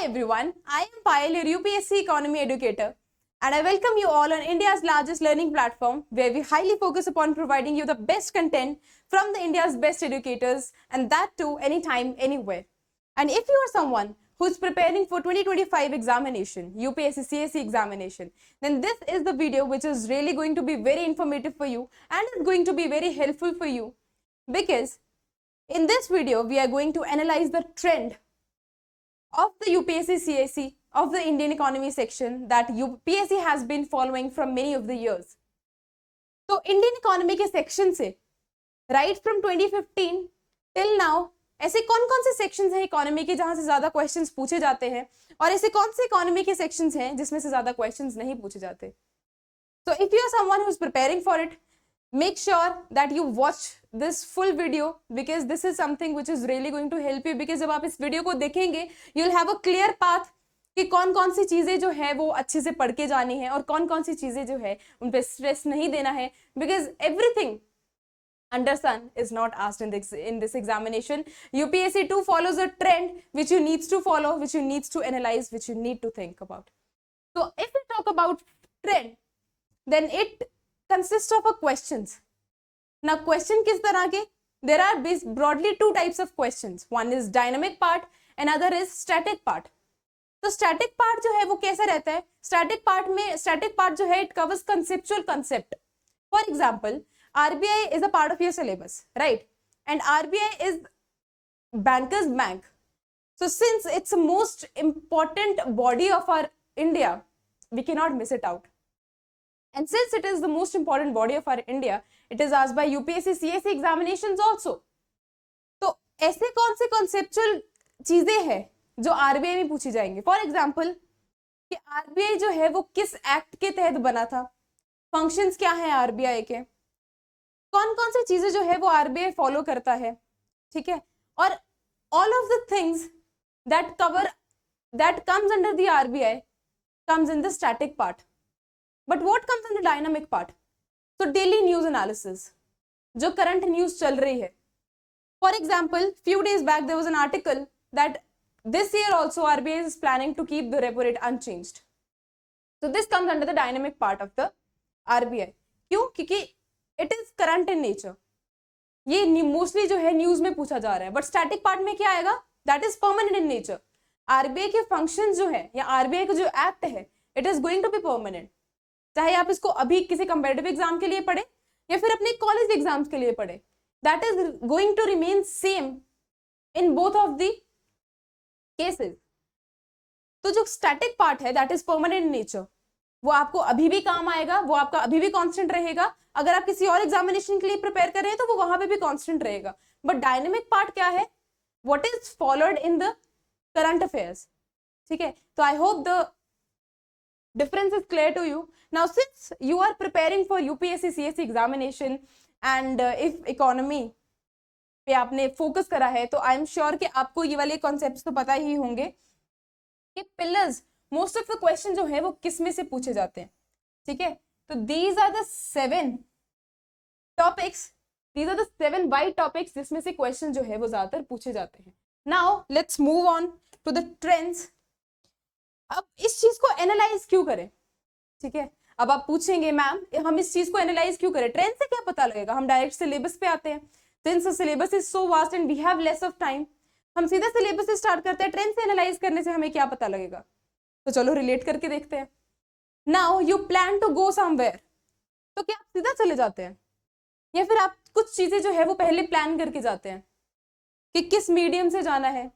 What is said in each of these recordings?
Hi everyone, I am Payal, your UPSC economy educator, and I welcome you all on India's largest learning platform where we highly focus upon providing you the best content from the India's best educators, and that too anytime, anywhere. And if you are someone who is preparing for 2025 examination, UPSC CSE examination, then this is the video which is really going to be very informative for you and is going to be very helpful for you, because in this video we are going to analyze the trend of the UPSC CSE of the Indian economy section that UPSC has been following from many of the years. तो Indian economy के section से right from 2015 till now ऐसे कौन कौन से sections हैं economy के जहां से ज्यादा क्वेश्चंस पूछे जाते हैं और ऐसे कौन से इकोनॉमी के सेक्शंस हैं जिसमें से ज्यादा क्वेश्चंस नहीं पूछे जाते. So if you are someone who is preparing for it, make sure that you watch this full video because this is something which is really going to help you. Because जब आप इस video को देखेंगे you'll have a clear path कि कौन कौन सी चीजें जो है वो अच्छे से पढ़ के जानी है और कौन कौन सी चीजें जो है उन पे स्ट्रेस नहीं देना है. Because everything under sun is not asked in this examination. UPSC too follows a trend which you needs to follow, which you needs to analyze, which you need to think about. So if we talk about trend, then it consists of a questions. Now question किस तरह के? There are broadly two types of questions. One is dynamic part and other is static part. तो static part जो है वो कैसा रहता है? Static part जो है it covers conceptual concept. For example, RBI is a part of your syllabus, right? And RBI is bankers bank. So since it's the most important body of our India, we cannot miss it out. And since it is the most important body of our India, it is asked by UPSC CSE examinations also. तो ऐसे कौन से conceptual चीजें हैं जो RBI में पूछी जाएंगी? For example, कि RBI जो है वो किस एक्ट के तहत बना था, फंक्शंस क्या हैं RBI के, कौन कौन सी चीजें जो है वो RBI फॉलो करता है, ठीक है, और all of the things that comes under the RBI comes in the static part. But what comes in the dynamic part? So daily news analysis, जो current news चल रही है. For example, few days back there was an article that this year also RBI is planning to keep the repo rate unchanged. So this comes under the dynamic part of the RBI. क्यों? क्योंकि it is current in nature. ये mostly जो है news में पूछा जा रहा है. But static part में क्या आएगा? That is permanent in nature. RBI के functions जो है या RBI का जो act है, it is going to be permanent. चाहे आप इसको अभी किसी कंपेटिटिव एग्जाम के लिए पढ़े या फिर अपने कॉलेज एग्जाम्स के लिए पढ़े, that is going to remain same in both of the cases. तो जो स्टैटिक पार्ट है that is permanent in nature, वो आपको अभी भी काम आएगा, वो आपका अभी भी कांस्टेंट रहेगा. अगर आप किसी और एग्जामिनेशन के लिए प्रिपेयर कर रहे हैं तो वो वहां पे भी कांस्टेंट रहेगा. बट डायनेमिक पार्ट क्या है? What is followed in the current affairs. ठीक है, तो I hope the difference is clear to you. Now since you are preparing for UPSC CSE examination and if economy पे आपने focus करा है तो आई एम श्योर कि आपको ये वाले कॉन्सेप्ट्स तो पता ही होंगे कि pillars most of the question जो है वो किस में से पूछे जाते हैं. ठीक है, तो these are the 7 topics, these are the 7 wide topics जिसमें से क्वेश्चन जो है वो ज्यादातर पूछे जाते हैं. Now let's move on to the trends. अब इस चीज को एनालाइज क्यों करें? ठीक है, अब आप पूछेंगे मैम हम इस चीज को एनालाइज क्यों करें, ट्रेंड से क्या पता लगेगा? हम डायरेक्ट सिलेबस पे आते हैं. Since the syllabus is so vast and we have less of time, हम सीधा सिलेबस से स्टार्ट करते हैं. ट्रेंड से एनालाइज करने से हमें क्या पता लगेगा? तो चलो रिलेट करके देखते हैं. Now you plan to go somewhere, तो क्या आप सीधा चले जाते हैं या फिर आप कुछ चीजें जो है वो पहले प्लान करके जाते हैं कि किस मीडियम से जाना है,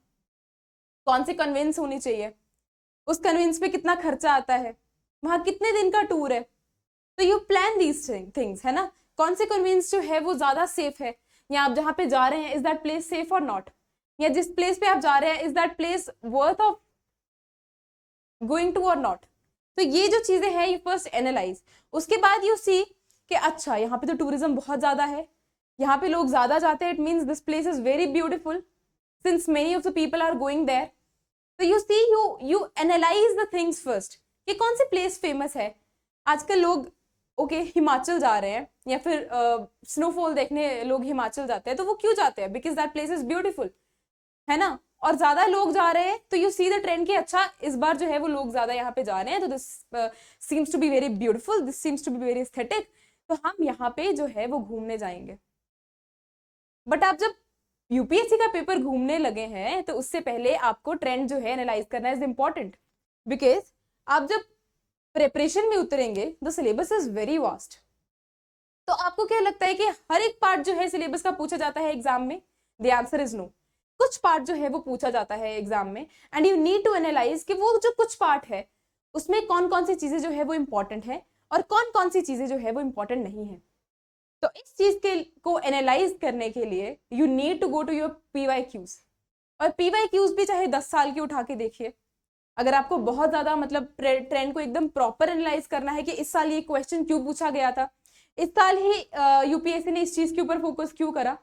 कौन सी कन्वेंस होनी चाहिए, उस कन्वेंस पे कितना खर्चा आता है, वहां कितने दिन का टूर है. तो यू प्लान दीज थिंग्स, है ना. कौन से कन्वेंस जो है वो ज्यादा सेफ है, या आप जहां पे जा रहे हैं इज दैट प्लेस सेफ और नॉट, या जिस प्लेस पे आप जा रहे हैं is that place worth of going to और नॉट. तो ये जो चीजें हैं यू फर्स्ट एनालाइज. उसके बाद यू सी कि अच्छा यहाँ पे तो टूरिज्म बहुत ज्यादा है, यहाँ पे लोग ज्यादा जाते हैं, it means this place is very beautiful since many of the people are going there. तो you see you analyse the things first कि कौन सी प्लेस फेमस है. आजकल लोग हिमाचल जा रहे हैं या फिर स्नोफॉल देखने लोग हिमाचल जाते हैं, तो वो क्यों जाते हैं? Because that place is beautiful, है ना. और ज्यादा लोग जा रहे हैं तो यू सी द ट्रेंड कि अच्छा इस बार जो है वो लोग ज्यादा यहाँ पे जा रहे हैं, तो this seems to be very beautiful, this seems to be very aesthetic, तो हम यहाँ पे जो है वो घूमने जाएंगे। बट आप जब यूपीएससी का पेपर घूमने लगे हैं तो उससे पहले आपको ट्रेंड जो है एनालाइज करना इज इंपॉर्टेंट, बिकॉज आप जब प्रिपरेशन में उतरेंगे the syllabus is very vast. तो आपको क्या लगता है कि हर एक पार्ट जो है सिलेबस का पूछा जाता है एग्जाम में? The answer is no. कुछ पार्ट जो है वो पूछा जाता है एग्जाम में, and you need to analyse कि वो जो कुछ पार्ट है उसमें कौन कौन सी चीजें जो है वो इंपॉर्टेंट है और कौन कौन सी चीजें जो है वो इंपॉर्टेंट नहीं है। तो इस चीज के को एनालाइज करने के लिए you need to go to your PYQs, और पीवाईक्यूज भी चाहे 10 साल की उठा के देखिए। अगर आपको बहुत ज्यादा मतलब ट्रेंड को एकदम प्रॉपर एनालाइज करना है कि इस साल ये क्वेश्चन क्यों पूछा गया था, इस साल ही यूपीएससी ने इस चीज के ऊपर फोकस क्यों करा,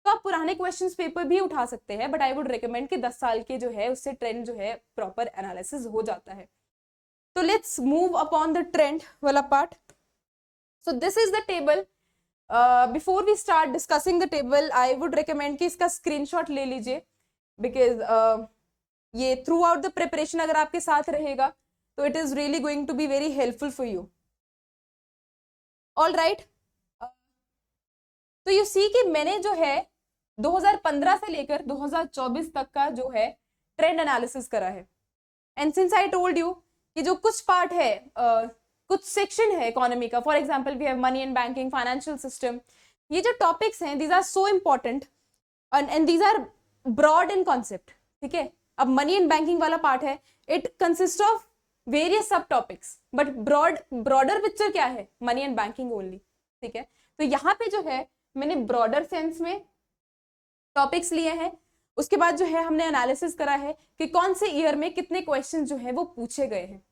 तो आप पुराने क्वेश्चंस पेपर भी उठा सकते हैं, बट आई वुड रिकमेंड कि 10 साल के जो है उससे ट्रेंड जो है प्रॉपर एनालिसिस हो जाता है। तो let's move upon the trend वाला part. So this is the table. Before we start discussing the table I would recommend कि इसका स्क्रीनशॉट ले लीजिए, बिकॉज ये थ्रू आउट द प्रिपरेशन अगर आपके साथ रहेगा तो it is really going to be very helpful for you. All right, तो यू सी कि मैंने जो है 2015 से लेकर 2024 तक का जो है ट्रेंड एनालिसिस करा है। And since I told you कि जो कुछ पार्ट है कुछ सेक्शन है इकोनॉमी का, for example we have money and banking, financial system, ये जो टॉपिक्स हैं these are so important and these are broad in concept. ठीक है, अब मनी एंड बैंकिंग वाला पार्ट है, it consist of various sub topics, but broader picture क्या है? Money and banking only. ठीक है, तो यहाँ पे जो है मैंने ब्रॉडर सेंस में टॉपिक्स लिए हैं। उसके बाद जो है हमने एनालिसिस करा है कि कौन से ईयर में कितने क्वेश्चन जो है वो पूछे गए हैं।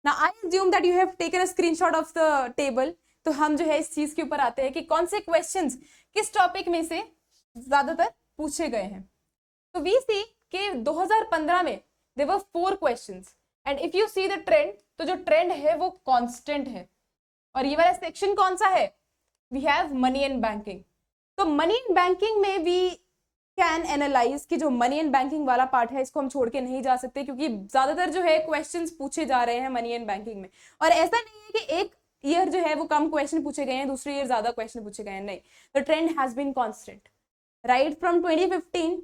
Now I assume that you have taken a screenshot of the table, तो हम जो है इस चीज के ऊपर आते हैं कि कौन से क्वेश्चंस किस टॉपिक में से ज्यादातर पूछे गए हैं। तो वी सी कि 2015 में there were 4 questions, and if you see the trend, तो जो ट्रेंड है वो कांस्टेंट है। और ये वाला सेक्शन कौन सा है? We have money and banking. तो मनी एंड बैंकिंग में वी कैन एनालाइज कि जो मनी एंड बैंकिंग वाला पार्ट है इसको हम छोड़ के नहीं जा सकते, क्योंकि ज्यादातर जो है क्वेश्चंस पूछे जा रहे हैं मनी एंड बैंकिंग में। और ऐसा नहीं है कि एक ईयर जो है वो कम क्वेश्चन पूछे गए हैं, दूसरे ईयर ज्यादा क्वेश्चन पूछे गए हैं, नहीं। The trend has been constant right from 2015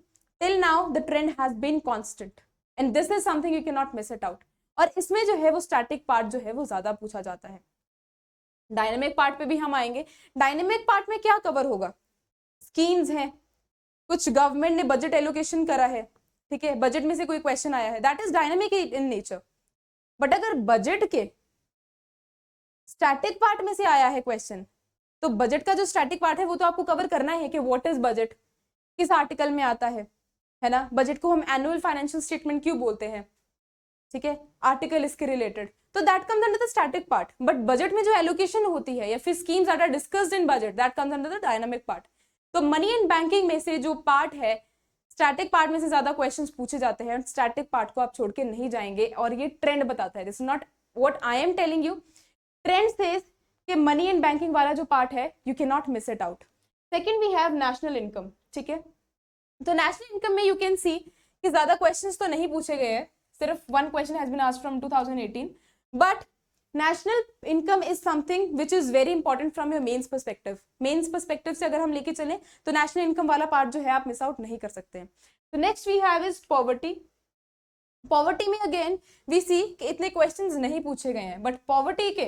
till now, the trend has been constant and this is something you can not miss it out. और इसमें जो है वो स्टैटिक पार्ट जो है वो ज्यादा पूछा जाता है। डायनेमिक पार्ट पे भी हम आएंगे। डायनेमिक पार्ट में क्या कवर होगा? स्कीम्स हैं, कुछ गवर्नमेंट ने बजट एलोकेशन करा है, ठीक है, बजट में से कोई क्वेश्चन आया है, that is dynamic in nature. But अगर बजट के स्टैटिक पार्ट में से आया है क्वेश्चन, तो बजट का जो स्टैटिक पार्ट है वो तो आपको कवर करना है कि व्हाट इज बजट, किस आर्टिकल में आता है ना। बजट को हम एनुअल फाइनेंशियल स्टेटमेंट क्यों बोलते हैं, ठीक है, आर्टिकल इसके रिलेटेड, तो that comes under the static part. But budget में जो एलोकेशन होती है या फिर schemes that are discussed in budget, that comes under the dynamic part. तो मनी एंड बैंकिंग में से जो पार्ट है, स्टैटिक पार्ट में से ज्यादा क्वेश्चंस पूछे जाते हैं, स्टैटिक पार्ट को आप छोड़ के नहीं जाएंगे। और ये ट्रेंड बताता है, this is not what I am telling you, trend says कि मनी एंड बैंकिंग वाला जो पार्ट है you can not miss it out. Second we have national income, ठीक है। तो नेशनल इनकम में यू कैन सी कि ज्यादा क्वेश्चंस तो नहीं पूछे गए हैं, सिर्फ 1 question has been asked from 2018, but national income is something which is very important from your mains perspective. Mains perspective से अगर हम लेके चलें तो नेशनल इनकम वाला पार्ट जो है आप मिस आउट नहीं कर सकते हैं। तो next we have is poverty. Poverty में अगेन वी सी कि इतने क्वेश्चंस नहीं पूछे गए हैं, बट पॉवर्टी के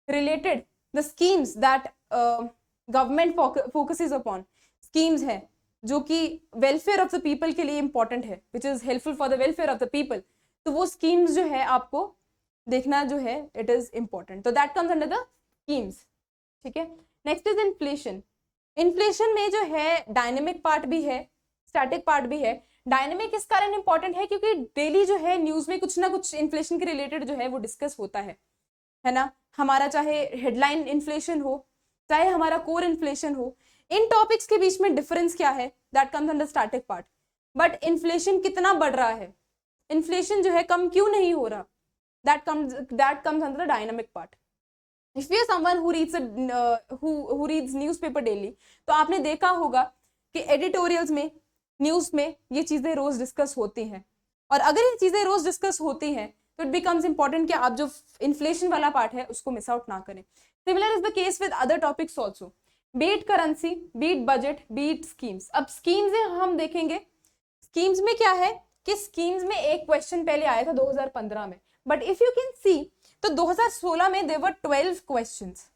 related the schemes that government focuses upon, schemes है जो कि वेलफेयर ऑफ द पीपल के लिए इंपॉर्टेंट है, which is helpful for the welfare of the people, तो वो स्कीम्स जो है आपको देखना जो है इट इज इंपॉर्टेंट। तो that comes under the schemes, ठीक है। Next is inflation. इन्फ्लेशन में जो है डायनेमिक पार्ट भी है, स्टैटिक पार्ट भी है। डायनेमिक इस कारण इंपॉर्टेंट है क्योंकि डेली जो है न्यूज में कुछ ना कुछ इन्फ्लेशन के रिलेटेड जो है वो डिस्कस होता है ना। हमारा चाहे हेडलाइन इन्फ्लेशन हो, चाहे हमारा कोर इन्फ्लेशन हो, इन टॉपिक्स के बीच में डिफरेंस क्या है, that comes under static part. But inflation कितना बढ़ रहा है, इन्फ्लेशन जो है कम क्यों नहीं हो रहा, that comes under the dynamic part. If you are someone who reads newspaper daily, तो आपने देखा होगा कि एडिटोरियल्स में न्यूज में ये चीजें रोज डिस्कस होती हैं, और अगर ये चीजें रोज डिस्कस होती हैं तो इट बिकम्स इंपॉर्टेंट कि आप जो इन्फ्लेशन वाला पार्ट है उसको मिस आउट ना करें. Similar is the case with other topics also, beat currency, beat budget, beat schemes. अब स्कीम्स हम देखेंगे, स्कीम्स में क्या है कि स्कीम्स में एक क्वेश्चन पहले आया था 2015 में, but if you can see तो 2016 में there were 12 questions.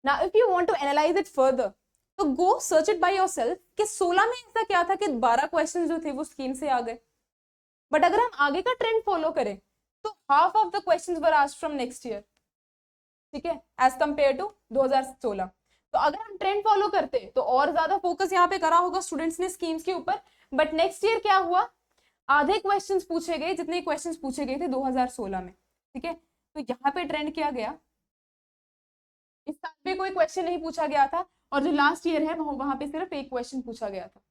Now if you want to analyse it further तो go search it by yourself कि 16 में ऐसा क्या था कि 12 क्वेश्चंस जो थे वो स्कीम से आ गए. बट अगर हम आगे का ट्रेंड फॉलो करें तो half of the questions were asked from next year, ठीक है, एज कंपेयर टू 2016. तो अगर हम ट्रेंड फॉलो करते तो और ज्यादा फोकस यहाँ पे करा होगा स्टूडेंट्स ने स्कीम्स के ऊपर. बट नेक्स्ट ईयर क्या हुआ, आधे क्वेश्चंस पूछे गए जितने क्वेश्चंस पूछे गए थे 2016 में, ठीक है. तो यहाँ पे ट्रेंड क्या गया, इस साल पे कोई क्वेश्चन नहीं पूछा गया था, और जो लास्ट ईयर है वहां पे सिर्फ एक क्वेश्चन पूछा गया था.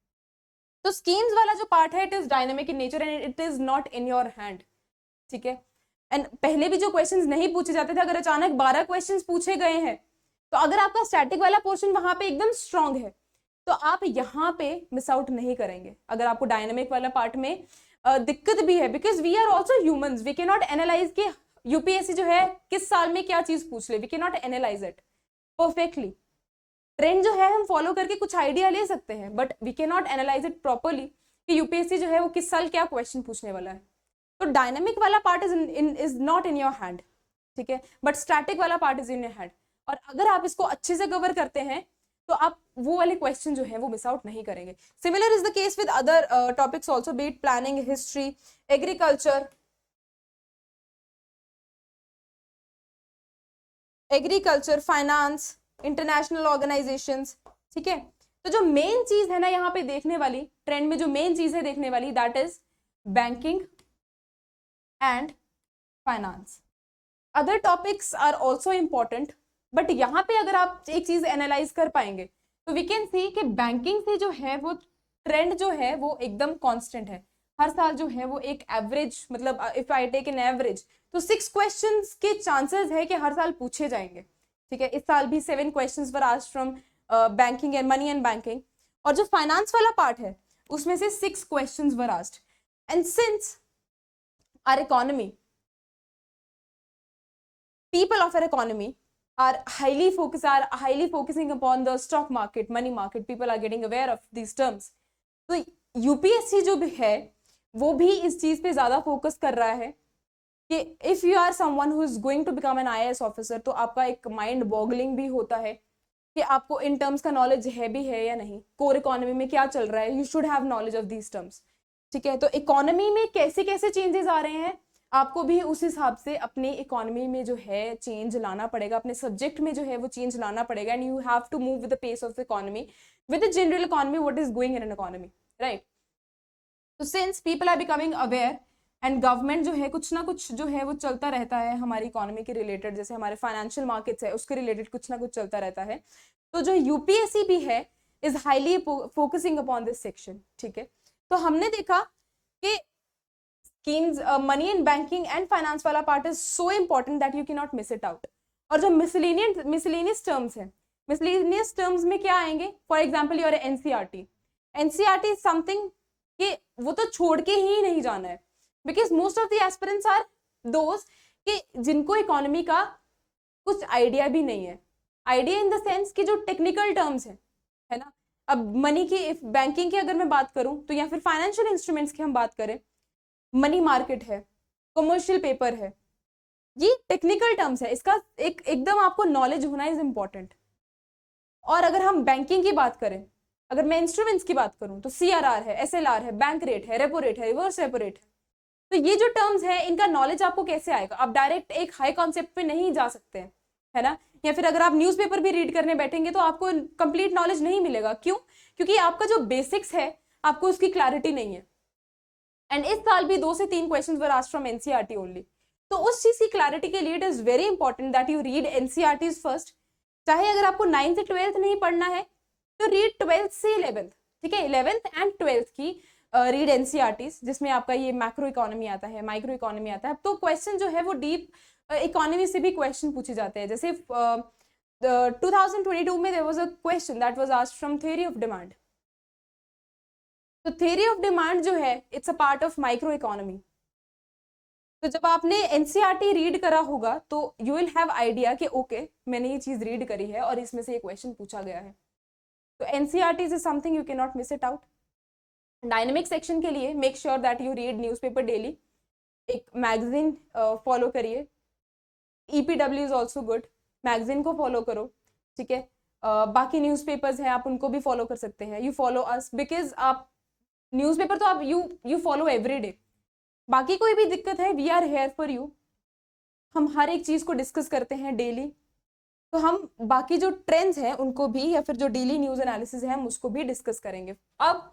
तो स्कीम्स वाला जो पार्ट है it is dynamic in nature and it is not in your hand, ठीक है. एंड पहले भी जो क्वेश्चंस नहीं पूछे जाते थे, अगर अचानक 12 क्वेश्चंस पूछे गए हैं तो अगर आपका स्टैटिक वाला पोर्शन वहां पे एकदम स्ट्रांग है तो आप यहाँ पे मिस आउट नहीं करेंगे. अगर आपको डायनेमिक वाला पार्ट में दिक्कत भी है, because we are also humans, we can not analyse कि यूपीएससी जो है किस साल में क्या चीज पूछ ले, we can not analyse it perfectly. Trend जो है हम फॉलो करके कुछ आइडिया ले सकते हैं, but we can not analyse it properly कि यूपीएससी जो है वो किस साल क्या क्वेश्चन पूछने वाला है. तो डायनेमिक वाला part is not in your hand, ठीक है, बट स्टैटिक वाला part is in your hand. और अगर आप इसको अच्छे से कवर करते हैं तो आप वो वाले क्वेश्चन जो है वो मिस आउट नहीं करेंगे. Similar is the case with other topics also, B it planning, history, agriculture, finance, international organisations, ठीक है. तो जो मेन चीज है ना यहाँ पे देखने वाली, ट्रेंड में जो मेन चीज है देखने वाली, that is banking and finance. Other topics are also important, but यहाँ पे अगर आप एक चीज एनालाइज कर पाएंगे तो वी कैन सी कि बैंकिंग से जो है वो ट्रेंड जो है वो एकदम कांस्टेंट है. हर साल जो है वो एक एवरेज, मतलब if I take an average तो 6 क्वेश्चंस के चांसेस है कि हर साल पूछे जाएंगे, ठीक है. इस साल भी 7 questions were asked from banking and money and banking. और जो फाइनेंस वाला पार्ट है उसमें से 6 questions were asked. And since our economy, people of our economy are highly focusing upon the stock market, money market, people are getting aware of these terms. तो UPSC जो भी है वो भी इस चीज पे ज्यादा फोकस कर रहा है कि if you are someone who is going to become an IAS officer तो आपका एक माइंड बॉगलिंग भी होता है कि आपको इन टर्म्स का नॉलेज है भी है या नहीं, कोर इकोनॉमी में क्या चल रहा है, you should have knowledge of these terms, ठीक है. तो इकोनॉमी में कैसे कैसे चेंजेस आ रहे हैं आपको भी उस हिसाब से अपनी इकोनॉमी में जो है चेंज लाना पड़ेगा, अपने सब्जेक्ट में जो है वो चेंज लाना पड़ेगा. And you have to move with the pace of the economy, with the general economy, what is going in an economy, right. तो since people are becoming aware and government जो है कुछ ना कुछ जो है वो चलता रहता है हमारी इकोनॉमी के रिलेटेड, जैसे हमारे फाइनेंशियल मार्केट्स है उसके रिलेटेड कुछ ना कुछ चलता रहता है. तो जो यूपीएससी भी है is highly focusing upon this section, ठीक है. तो हमने देखा कि schemes, money and banking and finance वाला part is so important that you cannot miss it out. और जो miscellaneous terms है, miscellaneous terms में क्या आएंगे, for example your NCERT. NCERT is something कि वो तो छोड़ के ही नहीं जाना है, because most of the aspirants are those कि जिनको इकोनॉमी का कुछ आइडिया भी नहीं है. आइडिया इन द सेंस कि जो टेक्निकल टर्म्स है ना. अब मनी की, इफ बैंकिंग की अगर मैं बात करूं तो या फिर फाइनेंशियल इंस्ट्रूमेंट्स की हम बात करें, मनी मार्केट है, कमर्शियल पेपर है, ये टेक्निकल टर्म्स है, इसका एकदम आपको नॉलेज होना इज इम्पोर्टेंट. और अगर हम बैंकिंग की बात करें, अगर मैं इंस्ट्रूमेंट्स की बात करूं तो सीआरआर है, एसएलआर है, बैंक रेट है, रेपो रेट है, रिवर्स रेपो रेट है. तो ये जो टर्म्स है इनका नॉलेज आपको कैसे आएगा, आप डायरेक्ट एक हाई कॉन्सेप्ट पे नहीं जा सकते हैं, है ना. या फिर अगर आप न्यूज़पेपर भी रीड करने बैठेंगे तो आपको कंप्लीट नॉलेज नहीं मिलेगा. क्यों? क्योंकि आपका जो बेसिक्स है आपको उसकी क्लैरिटी नहीं है. एंड इस साल भी 2 से 3 questions were asked from NCERT only. तो उस चीज की क्लैरिटी के लिए it is very important that you read NCERTs first. चाहे अगर आपको 9th से 12th नहीं पढ़ना है तो रीड 12th से 11th, ठीक है, 11th एंड 12th की रीड एनसीईआरटीज, जिसमें आपका ये मैक्रो इकोनॉमी आता है, माइक्रो इकोनॉमी आता है. तो क्वेश्चन जो है वो डीप इकोनॉमी से भी क्वेश्चन पूछे जाते हैं. जैसे 2022 में there was a question that was asked from theory of demand. तो थ्योरी ऑफ डिमांड जो है it's a part of micro economy. तो जब आपने एनसीईआरटी रीड करा होगा तो यू विल हैव आइडिया कि ओके मैंने ये चीज रीड करी है और इसमें से ये क्वेश्चन पूछा गया है। तो NCERT is something you can not miss it out. Dynamic section के लिए make sure that you read newspaper daily, एक मैगजीन फॉलो करिए, EPW is also good, magazine को फॉलो करो, ठीक है। बाकी न्यूज़पेपर्स हैं आप उनको भी फॉलो कर सकते हैं, यू फॉलो अस बिकॉज आप न्यूज़पेपर तो आप यू फॉलो एवरी डे। बाकी कोई भी दिक्कत है we are here for you, हम हर एक चीज को डिस्कस करते हैं डेली। तो हम बाकी जो ट्रेंड्स हैं उनको भी या फिर जो डेली न्यूज एनालिसिस है हम उसको भी डिस्कस करेंगे। अब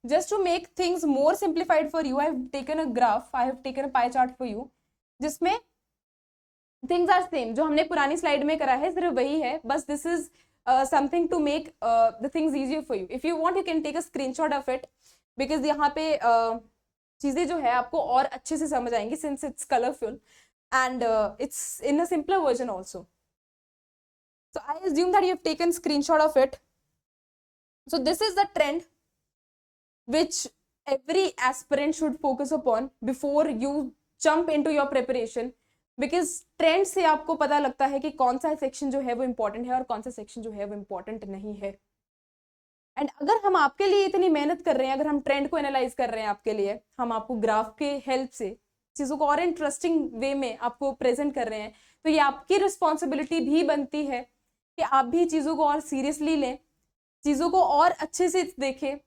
just to make things more simplified for you I have taken a graph, I have taken a pie chart for you, जिसमें थिंग्स आर सेम जो हमने पुरानी स्लाइड में करा है सिर्फ वही है, बस this is something to make the things easier for you. If you want you can take a screenshot of it because यहाँ पे चीजें जो है आपको और अच्छे से समझ आएंगी since it's colourful and it's in a simpler version also. So I assume that you have taken screenshot of it. So this is the trend which every aspirant should focus upon before you jump into your preparation, because trend से आपको पता लगता है कि कौन सा section जो है वो important है और कौन सा सेक्शन जो है वो important नहीं है। एंड अगर हम आपके लिए इतनी मेहनत कर रहे हैं, अगर हम ट्रेंड को एनालाइज कर रहे हैं आपके लिए, हम आपको ग्राफ के हेल्प से चीज़ों को और इंटरेस्टिंग वे में आपको प्रेजेंट कर रहे हैं, तो ये आपकी रिस्पॉन्सिबिलिटी भी बनती है कि आप भी चीज़ों को और सीरियसली लें, चीज़ों को और अच्छे से देखें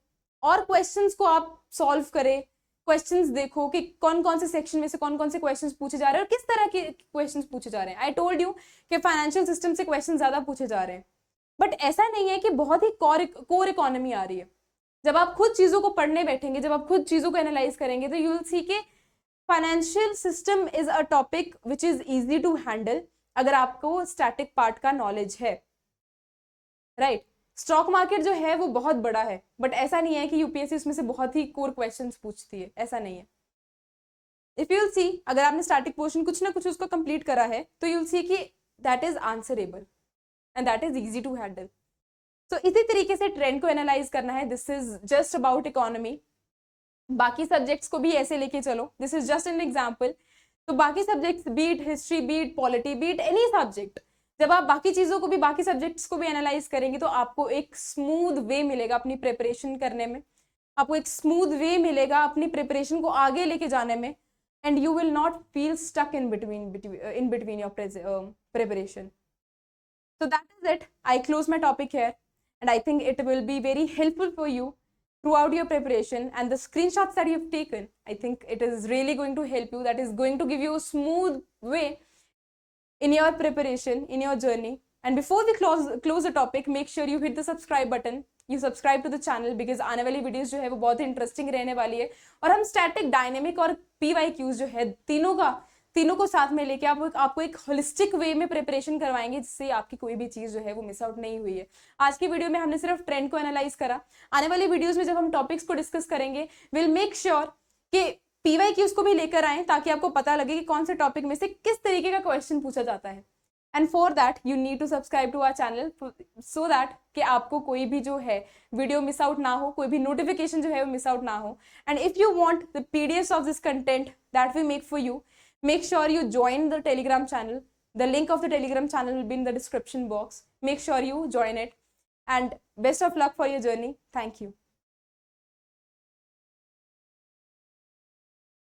और क्वेश्चंस को आप सॉल्व करें। क्वेश्चंस देखो कि कौन कौन से सेक्शन में से कौन कौन से क्वेश्चंस पूछे जा रहे हैं और किस तरह के क्वेश्चंस पूछे जा रहे हैं। आई टोल्ड यू कि फाइनेंशियल सिस्टम से क्वेश्चन ज़्यादा पूछे जा रहे हैं, बट ऐसा नहीं है कि बहुत ही कोर इकोनॉमी आ रही है। जब आप खुद चीज़ों को पढ़ने बैठेंगे, जब आप खुद चीज़ों को एनालाइज करेंगे, तो यू विल सी के financial system is a topic which is easy to handle अगर आपको स्टैटिक पार्ट का नॉलेज है, राइट। स्टॉक मार्केट जो है वो बहुत बड़ा है, बट ऐसा नहीं है कि यूपीएससी उसमें से बहुत ही कोर क्वेश्चंस पूछती है, ऐसा नहीं है। इफ यूल सी अगर आपने स्टैटिक पोर्शन कुछ ना कुछ उसको कंप्लीट करा है तो यूल सी कि that is answerable and that is easy to handle. तो इसी तरीके से ट्रेंड को एनालाइज करना है। This is just about economy. बाकी सब्जेक्ट्स को भी ऐसे लेके चलो, this is just an example. तो बाकी subjects be it history, be it polity, be it any subject, जब आप बाकी चीज़ों को भी बाकी सब्जेक्ट्स को भी एनालाइज करेंगे तो आपको एक स्मूथ वे मिलेगा अपनी प्रिपरेशन करने में, आपको एक स्मूथ वे मिलेगा अपनी प्रिपरेशन को आगे लेके जाने में, and you will not feel stuck in between your preparation. So that is it. I close my topic here, and I think it will be very helpful for you throughout your preparation, and the screenshots that you've taken, I think it is really going to help you. That is going to give you a smooth way in your preparation, in your journey. And before we close the topic, make sure you hit the subscribe button. You subscribe to the channel because आने वाली videos जो है वो बहुत interesting रहने वाली है, और हम स्टैटिक, डायनेमिक और PYQs जो है तीनों को साथ में लेके आपको एक होलिस्टिक वे में प्रिपरेशन करवाएंगे, जिससे आपकी कोई भी चीज जो है वो मिस आउट नहीं हुई है। आज की वीडियो में हमने सिर्फ ट्रेंड को एनालाइज करा। आने वाली वीडियोस में जब हम टॉपिक्स को डिस्कस करेंगे, विल मेक श्योर कि PYQs को भी लेकर आए ताकि आपको पता लगे कि कौन से टॉपिक में से किस तरीके का क्वेश्चन पूछा जाता है। And for that you need to subscribe to our channel so that कि आपको कोई भी जो है वीडियो मिस आउट ना हो, कोई भी नोटिफिकेशन जो है वो मिस आउट ना हो। And if you want the PDFs of this content that we make for you, make sure you join the Telegram channel. The link of the Telegram channel will be in the description box. Make sure you join it, and best of luck for your journey. Thank you.